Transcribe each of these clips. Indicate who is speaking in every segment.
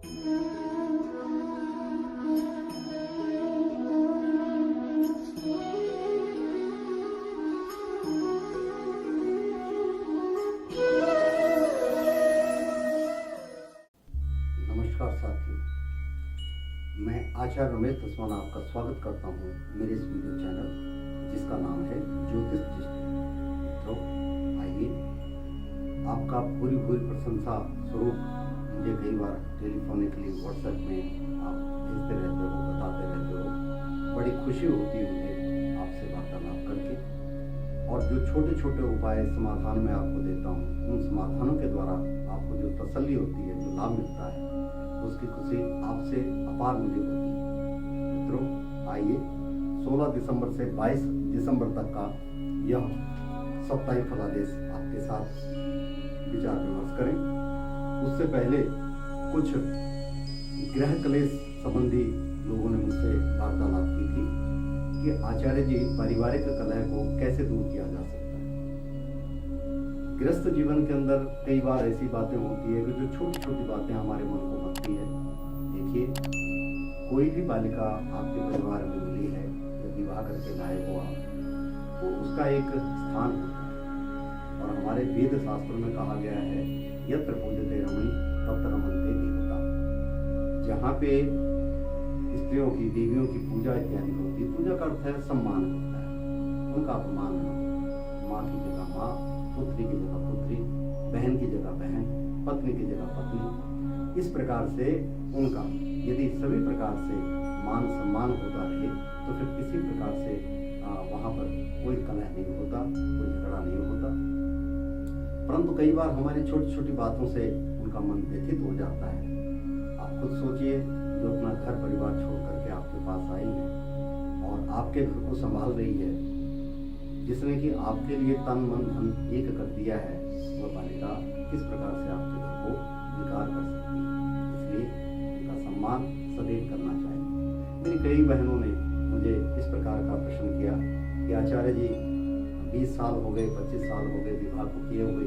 Speaker 1: नमस्कार साथियों, मैं आचार्य रमेश तस्वाना आपका स्वागत करता हूँ मेरे इस वीडियो चैनल जिसका नाम है ज्योतिष दृष्टि। मित्रों, आइए आपका पूरी प्रशंसा स्वरूप मुझे कई बार टेलीफोनिकली व्हाट्सएप में आप भेजते रहते हो, बताते रहते हो। बड़ी खुशी होती है मुझे आपसे वार्तालाप करके, और जो छोटे छोटे उपाय समाधान मैं आपको देता हूँ, उन समाधानों के द्वारा आपको जो तसल्ली होती है, जो लाभ मिलता है, उसकी खुशी आपसे अपार मुझे होती है। मित्रों, आइए 16 दिसंबर से 22 दिसंबर तक का यह साप्ताहिक फलादेश आपके साथ विचार विमर्श करें। उससे पहले कुछ गृह कलेश संबंधी लोगों ने मुझसे वार्तालाप की थी कि आचार्य जी, पारिवारिक कलह को कैसे दूर किया जा सकता है। गृहस्थ जीवन के अंदर कई बार ऐसी बातें होती है कि जो छोटी छोटी बातें हमारे मन को भरती है। देखिए, कोई भी बालिका आपके परिवार में मिली है या विवाह करके लाए हो आप, तो उसका एक स्थान होता है, और हमारे वेद शास्त्रों में कहा गया है, यत्र पूज्यते रमणी तत्र रमन्ते देवता। जहाँ पे स्त्रियों की, देवियों की पूजा इत्यादि होती है, पूजा का अर्थ है सम्मान होता है, उनका अपमान है। माँ की जगह माँ, पुत्री की जगह पुत्री, बहन की जगह बहन, पत्नी की जगह पत्नी। इस प्रकार से उनका यदि सभी प्रकार से मान सम्मान होता रहे तो फिर किसी प्रकार से वहाँ पर कोई कलह नहीं होता, कोई झगड़ा नहीं होता। परंतु कई बार हमारी छोटी छोटी बातों से उनका मन व्यथित हो जाता है। आप खुद सोचिए, जो अपना घर परिवार छोड़ करके आपके पास आई है और आपके घर को संभाल रही है, जिसने कि आपके लिए तन मन धन एक कर दिया है, वह बालिका किस प्रकार से आपके घर को विकार कर सकती है। इसलिए उनका सम्मान सदैव करना चाहिए। मेरी कई बहनों ने मुझे इस प्रकार का प्रश्न किया कि आचार्य जी, 20 साल हो गए, 25 साल हो गए विवाह को किए हुए,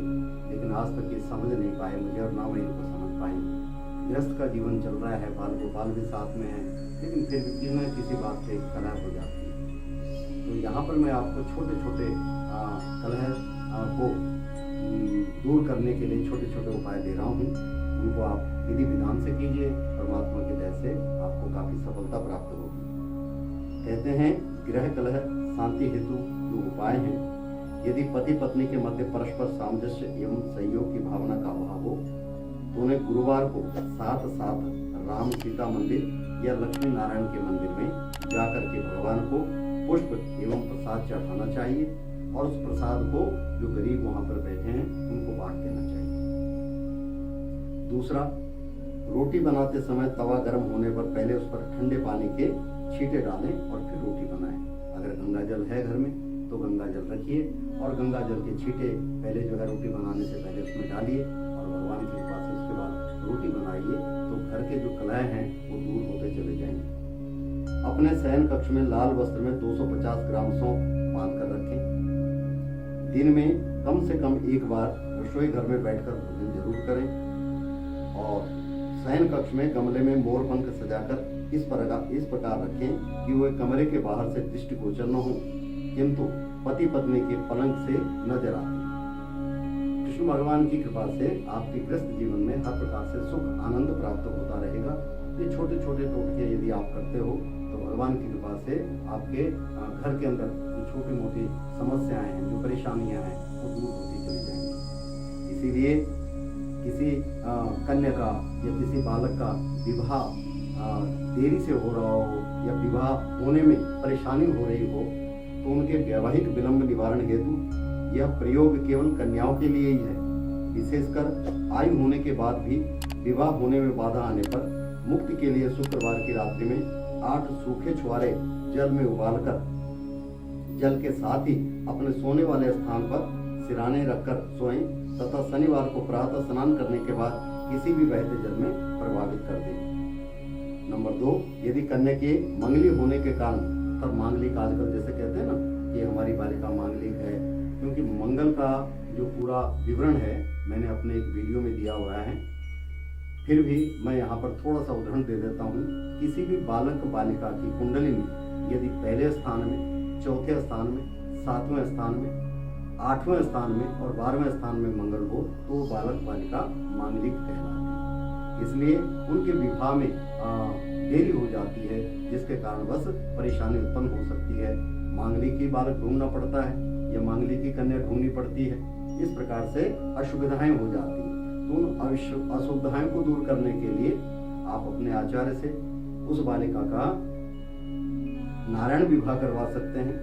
Speaker 1: लेकिन आज तक ये समझ नहीं पाए मुझे, और ना मैं इनको समझ पाई। गृहस्थ का जीवन चल रहा है, बाल गोपाल भी साथ में है, लेकिन फिर भी किसी न किसी बात से कलह हो जाती है। तो यहाँ पर मैं आपको छोटे छोटे कलह को दूर करने के लिए छोटे छोटे उपाय दे रहा हूँ। उनको आप विधि विधान से कीजिए, परमात्मा की दया से आपको काफ़ी सफलता प्राप्त होगी। कहते हैं, गृह कलह शांति हेतु जो उपाय हैं, यदि पति पत्नी के मध्य परस्पर सामंजस्य एवं सहयोग की भावना का अभाव हो तो उन्हें गुरुवार को साथ राम सीता मंदिर या लक्ष्मी नारायण के मंदिर में जाकर के भगवान को पुष्प एवं प्रसाद चढ़ाना चाहिए, और उस प्रसाद को जो गरीब वहां पर बैठे हैं उनको बांट देना चाहिए। दूसरा, रोटी बनाते समय तवा गर्म होने पर पहले उस पर ठंडे पानी के छींटे डालें और फिर रोटी बनाएं। अगर गंगा जल है घर में तो गंगा जल रखिए, और गंगा जल के छींटे पहले जो है रोटी बनाने से पहले उसमें डालिए, और भगवान की कृपा से उसके बाद रोटी बनाइए, तो घर के जो कलह हैं वो दूर होते चले जाएंगे। अपने शयन कक्ष में लाल वस्त्र में 250 ग्राम सौंफ बांध कर रखें। दिन में कम से कम एक बार रसोई घर में बैठकर भोजन जरूर करें, और शयन कक्ष में गमले में मोर पंख सजाकर इस प्रकार रखें कि वह कमरे के बाहर से दृष्टिगोचर न हो, किंतु पति पत्नी के पलंग से नजर आते। कृष्ण भगवान की कृपा से आपके गृहस्थ जीवन में हर प्रकार से सुख आनंद प्राप्त होता रहेगा। ये छोटे छोटे टोटके यदि आप करते हो तो भगवान की कृपा से आपके घर के अंदर जो छोटी मोटी समस्याएं हैं, जो परेशानियां हैं, वो दूर होती चली जाएंगी। इसीलिए किसी कन्या का या किसी बालक का विवाह देरी से हो रहा हो या विवाह होने में परेशानी हो रही हो, तो उनके वैवाहिक विलंब निवारण हेतु यह प्रयोग केवल कन्याओं के लिए ही है। विशेषकर आयु होने के बाद भी विवाह होने में बाधा आने पर मुक्ति के लिए शुक्रवार की रात्रि में 8 सूखे छुआरे जल में उबालकर जल के साथ ही अपने सोने वाले स्थान पर सिराने रखकर सोएं, तथा शनिवार को प्रातः स्नान करने के बाद किसी भी बहते जल में प्रभावित कर दें। नंबर 2, यदि कन्या के मंगली होने के कारण, तब मांगलिक आजकल जैसे कहते हैं ना कि हमारी बालिका मांगलिक है, क्योंकि मंगल का जो पूरा विवरण है मैंने अपने एक वीडियो में दिया हुआ है। फिर भी मैं यहाँ पर थोड़ा सा उदाहरण दे देता हूँ। किसी भी बालक बालिका की कुंडली में यदि पहले स्थान में, चौथे स्थान में, 7वें स्थान में, 8वें स्थान में और 12वें स्थान में मंगल हो तो बालक बालिका मांगलिक कहलाते हैं। इसलिए उनके विवाह में देरी हो जाती है, जिसके कारणवश परेशानी उत्पन्न हो सकती है। मांगलिक ही बालक ढूंढना पड़ता है या मांगलिक की कन्या ढूंढनी पड़ती है। इस प्रकार से असुविधाएं हो जाती हैं। तो उन असुविधाओं को दूर करने के लिए आप अपने आचार्य से उस बालिका का नारायण विवाह करवा सकते हैं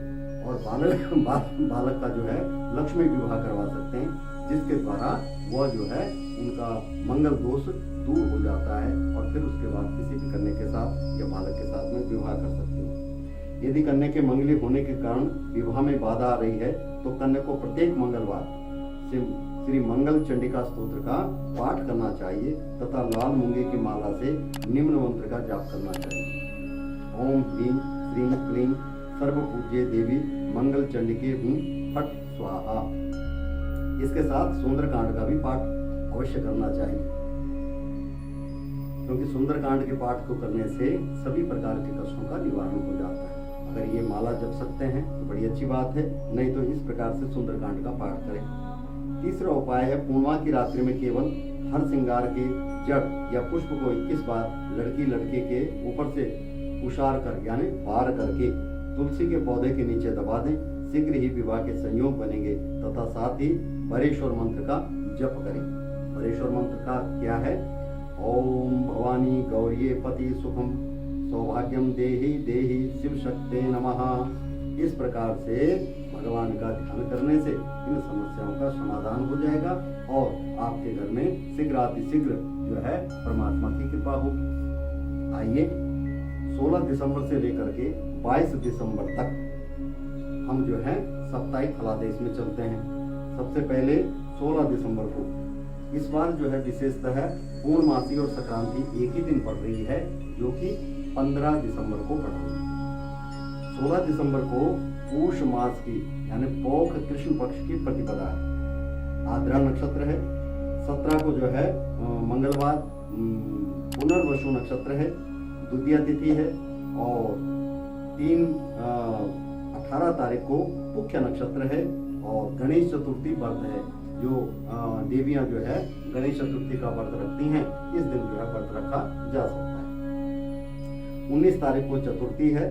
Speaker 1: और बालक का जो है लक्ष्मी विवाह करवा सकते हैं, जिसके द्वारा वह जो है उनका मंगल दोष दूर हो जाता है और फिर उसके बाद किसी भी कन्या के साथ या बालक के साथ में विवाह कर सकते हो। यदि कन्या के मंगली होने के कारण विवाह में बाधा आ रही है तो कन्या को प्रत्येक मंगलवार श्री मंगल चंडिका स्तोत्र का पाठ करना चाहिए तथा लाल मूंगे की माला से निम्न मंत्र का जाप करना चाहिए। ओम ह्रीं श्रीं क्लीं सर्व पूज्य देवी मंगल चंडिके हूँ फट स्वाहा। इसके साथ सुंदरकांड का भी पाठ अवश्य करना चाहिए, क्योंकि सुंदरकांड के पाठ को करने से सभी प्रकार के कष्टों का निवारण हो जाता है। अगर ये माला जप सकते हैं तो बड़ी अच्छी बात है, नहीं तो इस प्रकार से सुंदरकांड का पाठ करें। तीसरा उपाय है पूर्णिमा की रात्रि में केवल हर श्रृंगार के जड़ या पुष्प को 21 बार लड़की लड़के के ऊपर से उछाल कर यानी पार करके तुलसी के पौधे के नीचे दबा दें। शीघ्र ही विवाह के संयोग बनेंगे तथा साथ ही परेश्वर मंत्र का जप करें। परेश्वर मंत्र का क्या है? ओम भवानी गौरिये पति सुखम सौभाग्यम देहि देहि शिव शक्ते नमः। इस प्रकार से भगवान का ध्यान करने से इन समस्याओं का समाधान हो जाएगा और आपके घर में शीघ्रातिशीघ्र जो है परमात्मा की कृपा होगी। आइए 16 दिसंबर से लेकर के 22 दिसंबर तक हम जो है साप्ताहिक फलादेश में चलते हैं। सबसे पहले 16 दिसंबर को इस बार जो है विशेषतः पूर्णमासी और संक्रांति एक ही दिन पड़ रही है, जो कि 15 दिसंबर को पड़ रही है। 16 दिसंबर को पूष मास की यानी पौष कृष्ण पक्ष की प्रतिपदा है, आद्रा नक्षत्र है। 17 को जो है मंगलवार पुनर्वसु नक्षत्र है, द्वितीय तिथि है और 18 तारीख को मुख्य नक्षत्र है और गणेश चतुर्थी व्रत है। जो देवियां जो है गणेश चतुर्थी का व्रत रखती हैं, इस दिन जो है व्रत रखा जा सकता है। 19 तारीख को चतुर्थी है,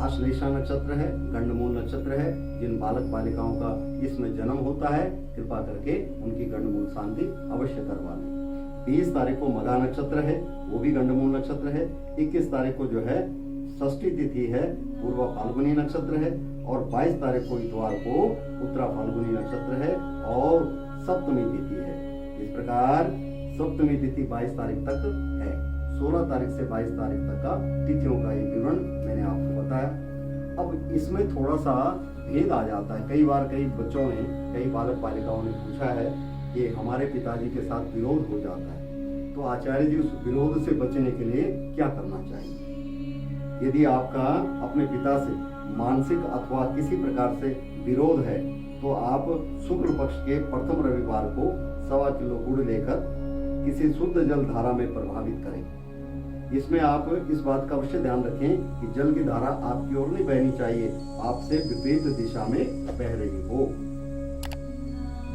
Speaker 1: आश्लेषा नक्षत्र है, गंडमूल नक्षत्र है। जिन बालक बालिकाओं का इसमें जन्म होता है कृपा करके उनकी गंडमूल शांति अवश्य करवा लें। 20 तारीख को मघा नक्षत्र है, वो भी गंडमूल नक्षत्र है। 21 तारीख को जो है षष्ठी तिथि है, पूर्व फाल्गुनी नक्षत्र है और 22 तारीख को इतवार को उत्तरा फाल्गुनी नक्षत्र है और सप्तमी तिथि है। इस प्रकार सप्तमी तिथि 22 तारीख तक है। 16 तारीख से 22 तारीख तक का तिथियों का एक विवरण मैंने आपको बताया। अब इसमें थोड़ा सा भेद आ जाता है। कई बार कई बच्चों ने, कई बालक बालिकाओं ने पूछा है कि हमारे पिताजी के साथ विरोध हो जाता है, तो आचार्य जी उस विरोध से बचने के लिए क्या करना चाहिए? यदि आपका अपने पिता से मानसिक अथवा किसी प्रकार से विरोध है तो आप शुक्ल पक्ष के प्रथम रविवार को 1.25 किलो गुड़ लेकर किसी शुद्ध जल धारा में प्रभावित करें। इसमें आप इस बात का अवश्य ध्यान रखें कि जल की धारा आपकी ओर नहीं बहनी चाहिए, आपसे विपरीत दिशा में बह रही हो।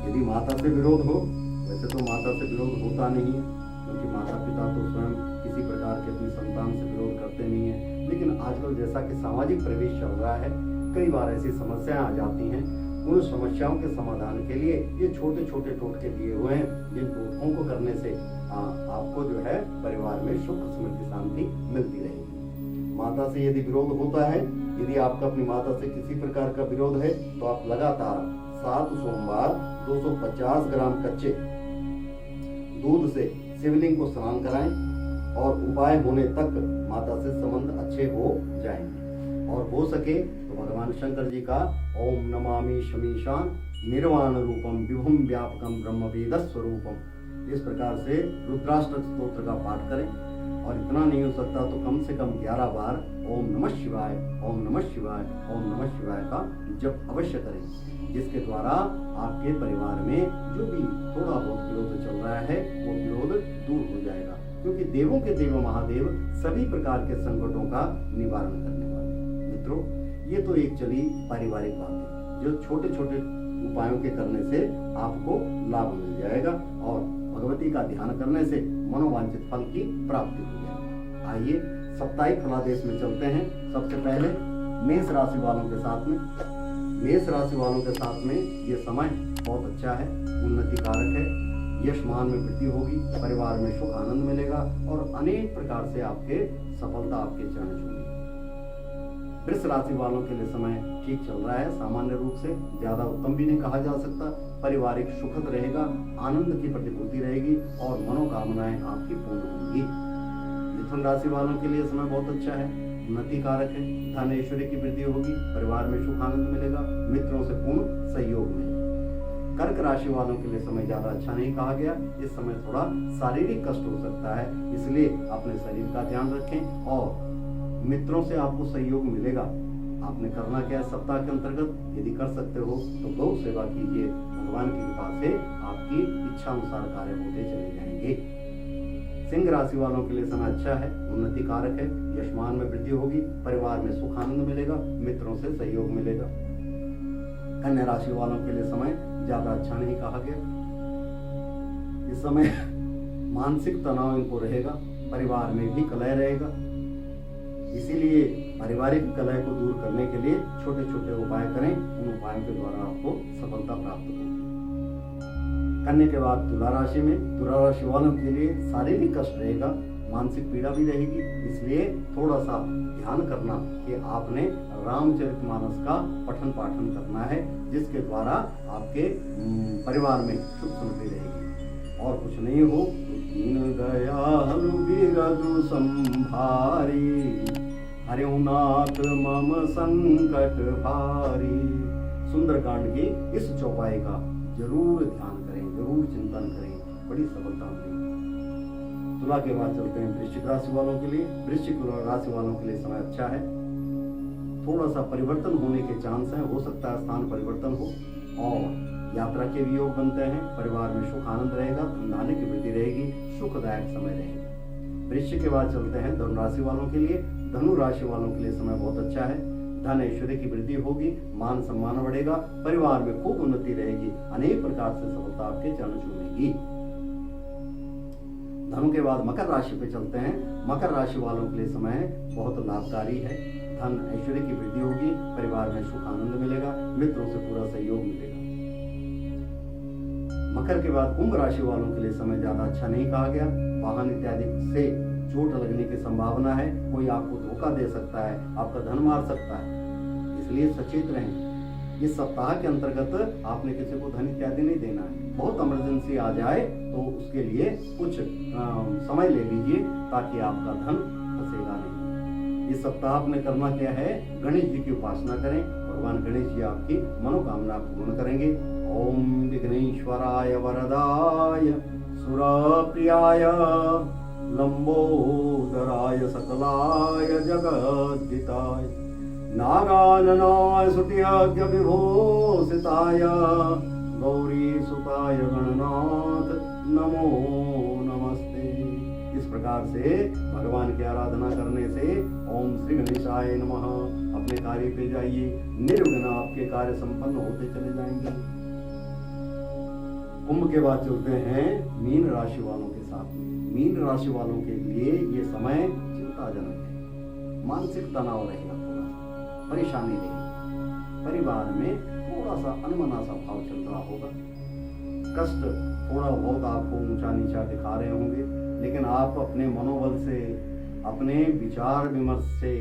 Speaker 1: यदि माता से विरोध हो, वैसे तो माता से विरोध होता नहीं है, क्योंकि माता पिता तो स्वयं किसी प्रकार के अपनी संतान से विरोध करते नहीं है। लेकिन आजकल जैसा कि सामाजिक प्रवेश चल रहा है, कई बार ऐसी समस्याएं आ जाती हैं। उन समस्याओं के समाधान के लिए ये छोटे छोटे टोटके दिए हुए हैं, जिन टोटकों को करने से आपको जो है परिवार में सुख समृद्धि शांति मिलती रहेगी। माता से यदि विरोध होता है, यदि आपका अपनी माता से किसी प्रकार का विरोध है, तो आप लगातार 7 सोमवार 250 ग्राम कच्चे दूध से शिवलिंग को स्नान कराएं और उपाय होने तक माता से संबंध अच्छे हो जाएंगे। और हो सके तो भगवान शंकर जी का ओम नमामि शमीशान निर्वाण रूपम विभुम व्यापकम ब्रह्म वेद स्वरूपम, इस प्रकार से रुद्राष्टक स्तोत्र का पाठ करें। और इतना नहीं हो सकता तो कम से कम 11 बार ओम नमः शिवाय, ओम नमः शिवाय, ओम नमः शिवाय का जप अवश्य करें, जिसके द्वारा आपके परिवार में जो भी थोड़ा बहुत विरोध चल रहा है वो विरोध दूर हो जाएगा। क्योंकि देवों के देव महादेव सभी प्रकार के संकटों का निवारण करने वाले। मित्रों, ये तो एक चली पारिवारिक बात है, जो छोटे छोटे उपायों के करने से आपको लाभ मिल जाएगा और भगवती का ध्यान करने से मनोवांछित फल की प्राप्ति हो जाएगी। आइए साप्ताहिक फलादेश में चलते हैं। सबसे पहले मेष राशि वालों के साथ में, मेष राशि वालों के साथ में ये समय बहुत अच्छा है, उन्नति कारक है, यश मान में वृद्धि होगी, परिवार में सुख आनंद मिलेगा और अनेक प्रकार से आपके सफलता आपके चरण छूएगी। वृष राशि वालों के लिए समय ठीक चल रहा है, सामान्य रूप से, ज्यादा उत्तम भी नहीं कहा जा सकता। पारिवारिक सुखद रहेगा, आनंद की प्रतिपूर्ति रहेगी और मनोकामनाएं आपकी पूर्ण होंगी। मिथुन राशि वालों के लिए समय बहुत अच्छा है, उन्नति कारक है, धन ऐश्वर्य की वृद्धि होगी, परिवार में सुख आनंद मिलेगा, मित्रों से पूर्ण सहयोग मिलेगा। कर्क राशि वालों के लिए समय ज्यादा अच्छा नहीं कहा गया, इस समय थोड़ा शारीरिक कष्ट हो सकता है, इसलिए अपने शरीर का ध्यान रखें और मित्रों से आपको सहयोग मिलेगा। आपने करना क्या है सप्ताह के अंतर्गत, यदि कर सकते हो तो गौ सेवा कीजिए, भगवान की कृपा से आपकी इच्छा अनुसार कार्य होते चले जाएंगे। सिंह राशि वालों के लिए समय अच्छा है, उन्नति कारक है, यशमान में वृद्धि होगी, परिवार में सुख आनंद मिलेगा, मित्रों से सहयोग मिलेगा। कन्या राशि वालों के लिए समय ज्यादा अच्छा नहीं कहा गया, इस समय मानसिक तनाव इनको रहेगा, परिवार में भी कलह रहेगा, इसीलिए पारिवारिक कलह को दूर करने के लिए छोटे छोटे उपाय करें, उन उपायों के द्वारा आपको सफलता प्राप्त होगी। कन्या के बाद तुला राशि में, तुला राशि वालों के लिए शारीरिक कष्ट रहेगा, मानसिक पीड़ा भी रहेगी, इसलिए थोड़ा सा ध्यान करना कि आपने रामचरितमानस का पठन पाठन करना है, जिसके द्वारा आपके परिवार में सुख समृद्धि रहेगी। और कुछ नहीं हो तो दीन दयालु बिरजु संभारी, हरिनाथ मम संकट भारी। सुंदरकांड की इस चौपाई का जरूर ध्यान करें, जरूर चिंतन करें, बड़ी सफलता मिलेगी। तुला के बाद चलते हैं वृश्चिक राशि वालों के लिए। वृश्चिक राशि वालों के लिए समय अच्छा है, थोड़ा सा परिवर्तन होने के चांस है, हो सकता है स्थान परिवर्तन हो और यात्रा के भी योग बनते हैं, परिवार में सुख आनंद रहेगा, धनधान्य की वृद्धि रहेगी, सुखदायक समय रहेगा। वृश्चिक के बाद चलते हैं धनु राशि वालों के लिए। धनु राशि वालों के लिए समय बहुत अच्छा है, धन ऐश्वर्य की वृद्धि होगी, मान सम्मान बढ़ेगा, परिवार में खूब उन्नति रहेगी, अनेक प्रकार से सफलता आपके चरण छूएगी। धनु के बाद मकर राशि पे चलते हैं। मकर राशि वालों के लिए समय बहुत लाभकारी है, धन ऐश्वर्य की वृद्धि होगी, परिवार में सुख आनंद मिलेगा, मित्रों से पूरा सहयोग मिलेगा। मकर के बाद कुंभ राशि वालों के लिए समय ज्यादा अच्छा नहीं कहा गया, वाहन इत्यादि से चोट लगने की संभावना है, कोई आपको धोखा दे सकता है, आपका धन मार सकता है, इसलिए सचेत रहें। इस सप्ताह के अंतर्गत आपने किसी को धन इत्यादि नहीं देना है, बहुत इमरजेंसी आ जाए तो उसके लिए कुछ समय ले लीजिए ताकि आपका धन फंसेगा नहीं। इस सप्ताह आपने करना क्या है, गणेश जी की उपासना करें, भगवान गणेश जी आपकी मनोकामना पूर्ण करेंगे। ओम विघ्नेश्वराय वरदाय सुरप्रियाय लंबोदराय सकलाय जगद्दिताय नागाननाय स्तुत्यज्ञ विभूषिताय गौरी सुताय गणनाथ नमो नमस्ते। इस प्रकार से भगवान की आराधना करने से ओम श्री गणेशाय नमः अपने कार्य पे जाइए, निर्विघ्न आपके कार्य संपन्न होते चले जाएंगे। कुंभ के बाद चलते हैं मीन राशि वालों के साथ में। मीन राशि वालों के लिए ये समय चिंताजनक है, मानसिक तनाव रहेगा, थोड़ा परेशानी रहेगी, परिवार में थोड़ा सा अनमना सा भाव चल रहा होगा, कष्ट थोड़ा बहुत आपको ऊंचा नीचा दिखा रहे होंगे, लेकिन आप अपने मनोबल से, अपने विचार विमर्श से,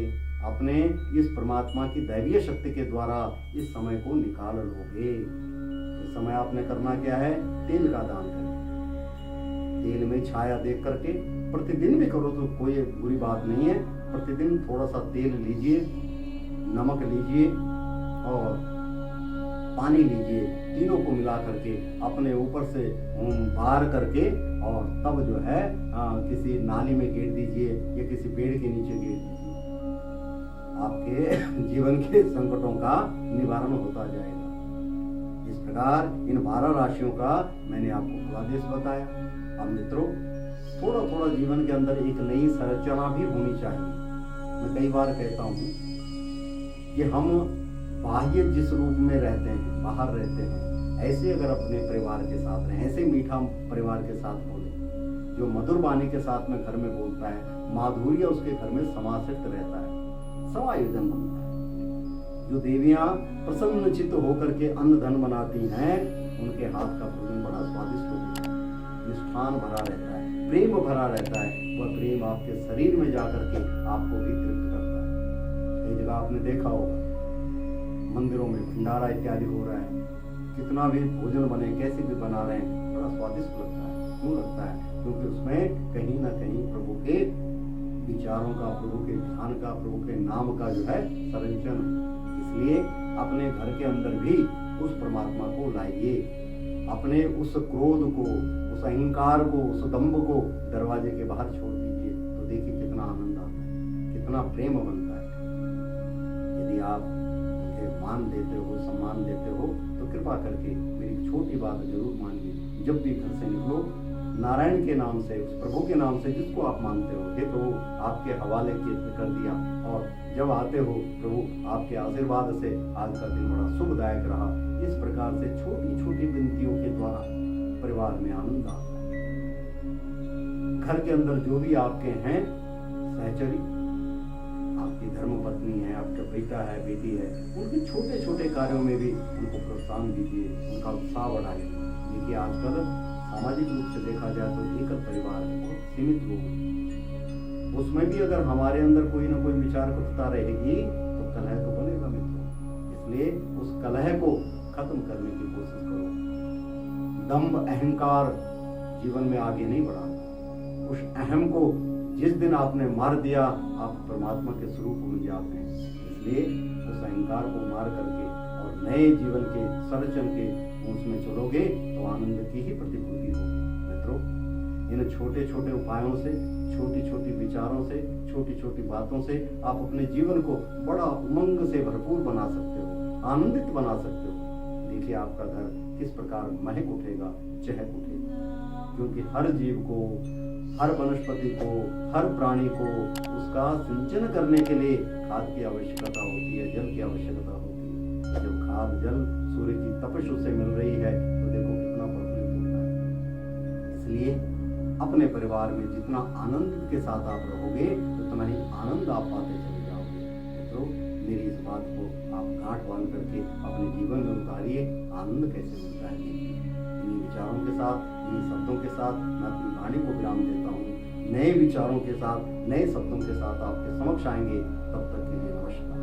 Speaker 1: अपने इस परमात्मा की दैवीय शक्ति के द्वारा इस समय को निकाल लोगे। इस समय आपने करना क्या है, तेल का दान करें, तेल में छाया देख करके, प्रतिदिन भी करो तो कोई बुरी बात नहीं है, प्रतिदिन थोड़ा सा तेल लीजिए, नमक लीजिए और पानी लीजिए, तीनों को मिला करके अपने ऊपर से बाहर करके और तब जो है किसी नाली में गिर दीजिए या किसी पेड़ के नीचे गिर दीजिए, आपके जीवन के संकटों का निवारण होता जाएगा। इस प्रकार इन 12 राशियों का मैंने आपको फलादेश बताया। अब मित्रों थोड़ा थोड़ा जीवन के अंदर एक नई संरचना भी होनी चाहिए। मैं कई बार कहता हूँ कि हम बाह्य जिस रूप में रहते हैं, बाहर रहते हैं, ऐसे अगर अपने परिवार के साथ रहें, ऐसे मीठा परिवार के साथ बोले, जो मधुर वाणी के साथ में घर में बोलता है, माधुर्य उसके घर में समासित रहता है, समायोजन बनता है। जो देवियां प्रसन्न चित्त होकर के अन्न धन बनाती हैं, उनके हाथ का भोजन बड़ा स्वादिष्ट होता है, निष्ठान भरा रहता है, प्रेम भरा रहता है। वह प्रेम आपके शरीर में जाकर के आपको भी तृप्त करता है। कई जगह आपने देखा होगा, मंदिरों में भंडारा इत्यादि हो रहा है, कितना भी भोजन बने, कैसे भी बना रहे हैं, बड़ा स्वादिष्ट लगता है। क्यों लगता है? क्योंकि उसमें कहीं ना कहीं प्रभु के विचारों का, प्रभु के ध्यान का, प्रभु के नाम का जो है संरचन है। इसलिए अपने घर के अंदर भी उस परमात्मा को लाइए, अपने उस क्रोध को, उस अहंकार को, उस दंभ को दरवाजे के बाहर छोड़ दीजिए, तो देखिए कितना आनंद आता है, कितना प्रेम बनता है। यदि आप मुझे मान देते हो, सम्मान देते हो, तो कृपा करके मेरी छोटी बात जरूर मानिए। जब भी घर से निकलो, नारायण के नाम से, उस प्रभु के नाम से जिसको आप मानते हो, हे प्रभु आपके हवाले कर दिया, और जब आते हो प्रभु आपके आशीर्वाद से आज का दिन बड़ा शुभदायक रहा। इस प्रकार से छोटी छोटी विनतियों के द्वारा परिवार में आनंद आता है। घर के अंदर जो भी आपके हैं सहचरी, आपकी धर्मपत्नी है, आपका बेटा है, बेटी है, उनके छोटे छोटे कार्यों में भी उनको प्रोत्साहन दीजिए, उनका उत्साह बढ़ाइए। देखिए आजकल सामाजिक रूप से देखा जाए तो एकल परिवार है, बहुत सीमित लोग, उसमें भी अगर हमारे अंदर कोई ना कोई विचारकता रहेगी तो कलह तो बनेगा मित्रों। इसलिए उस कलह को खत्म करने की कोशिश करो। दंभ अहंकार जीवन में आगे नहीं बढ़ाना। उस अहम को जिस दिन आपने मार दिया, आप परमात्मा के स्वरूप में जाते हैं। इसलिए उस अहंकार को मार करके और नए जीवन के सर्जन के उसमें चलोगे तो आनंद की ही प्रतिभूति होगी। मित्रों, इन छोटे छोटे उपायों से, छोटी छोटी विचारों से, छोटी छोटी बातों से आप अपने जीवन को बड़ा उमंग से भरपूर बना सकते हो, आनंदित बना सकते हो। देखिए आपका घर किस प्रकार महक उठेगा, चहक उठेगा। क्योंकि हर जीव को, हर वनस्पति को, हर प्राणी को उसका सिंचन करने के लिए खाद की आवश्यकता होती है, जल की आवश्यकता होती है। जब खाद, जल, सूर्य की तपश उसे मिल रही है तो देखो कितना प्रफुल्लित होता है। इसलिए अपने परिवार में जितना आनंद के साथ आप रहोगे उतना ही आनंद आप पाते चले जाओगे। मित्रों, मेरी इस बात को आप गांठ बांध करके अपने जीवन में उतारिए। आनंद कैसे मिलता है? इन्हीं विचारों के साथ, इन्हीं शब्दों के साथ मैं अपनी वाणी को विराम देता हूँ। नए विचारों के साथ, नए शब्दों के साथ आपके समक्ष आएंगे। तब तक के लिए नमस्कार।